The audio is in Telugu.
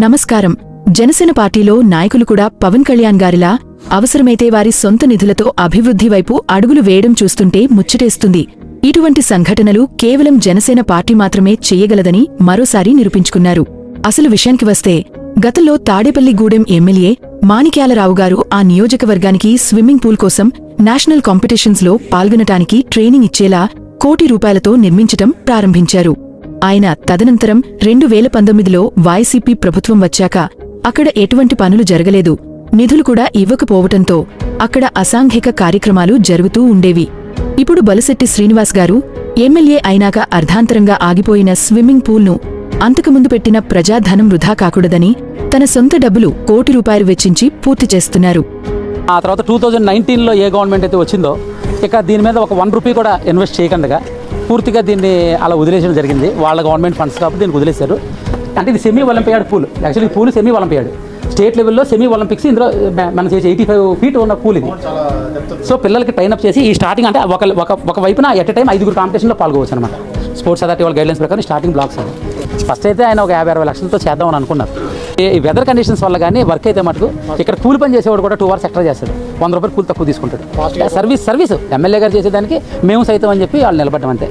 నమస్కారం. జనసేన పార్టీలో నాయకులు కూడా పవన్ కళ్యాణ్ గారిలా అవసరమైతే వారి సొంత నిధులతో అభివృద్ధి వైపు అడుగులు వేయడం చూస్తుంటే ముచ్చటేస్తుంది. ఇటువంటి సంఘటనలు కేవలం జనసేన పార్టీ మాత్రమే చెయ్యగలదని మరోసారి నిరూపించుకున్నారు. అసలు విషయానికి వస్తే, గతంలో తాడేపల్లిగూడెం ఎమ్మెల్యే మాణిక్యాలరావు గారు ఆ నియోజకవర్గానికి స్విమ్మింగ్ పూల్ కోసం నేషనల్ కాంపిటీషన్స్ లో పాల్గొనటానికి ట్రైనింగ్ ఇచ్చేలా ₹1,00,00,000తో నిర్మించటం ప్రారంభించారు. ఆయన తదనంతరం 2019లో వైసీపీ ప్రభుత్వం వచ్చాక అక్కడ ఎటువంటి పనులు జరగలేదు. నిధులు కూడా ఇవ్వకపోవటంతో అక్కడ అసాంఘిక కార్యక్రమాలు జరుగుతూ ఉండేవి. ఇప్పుడు బలశెట్టి శ్రీనివాస్ గారు ఎమ్మెల్యే అయినాక అర్ధాంతరంగా ఆగిపోయిన స్విమ్మింగ్ పూల్ను అంతకుముందు పెట్టిన ప్రజాధనం వృధా కాకూడదని తన సొంత డబ్బులు ₹1,00,00,000 వెచ్చించి పూర్తి చేస్తున్నారు. ఆ తర్వాత 2019లో ఏ గవర్నమెంట్ అయితే వచ్చిందో ఇక దీని మీద ఒక ₹1 కూడా ఇన్వెస్ట్ చేయకుండా పూర్తిగా దీన్ని అలా వదిలేయడం జరిగింది. వాళ్ళ గవర్నమెంట్ ఫండ్స్ కాబట్టి దీనికి వదిలేశారు. అంటే ఇది semi olympiad pool. Actually pool semi olympiad, state లెవెల్లో సెమీ ఒలింపిక్స్ ఇందులో మనం చేసే 85 feet ఉన్న పూల్ ఇది. సో పిల్లలకి ట్రైన్అప్ చేసి ఈ స్టార్టింగ్ అంటే ఒక వైపున ఎట్ ఎ టైం 5 కాంపిటీషన్లో పాల్గొవచ్చు అనమాట. స్పోర్ట్స్ అథారిటీ వాళ్ళ గైడ్లైన్స్ ప్రకారం స్టార్టింగ్ బ్లాక్స్ అది. ఫస్ట్ అయితే ఆయన ఒక 50-60 లక్షలతో చేద్దామని అనుకున్నారు. ఈ వెదర్ కండిషన్స్ వల్ల కానీ వర్క్ అయితే మటుకు ఇక్కడ కూలి పని చేసేవాడు కూడా 2 hours ఎక్స్ట్రా చేస్తాడు. ₹100 కూలి తక్కువ తీసుకుంటాడు. సర్వీస్ ఎమ్మెల్యే గారు చేసేదానికి మేము సైతం అని చెప్పి వాళ్ళు నిలబడ్డం అంతే.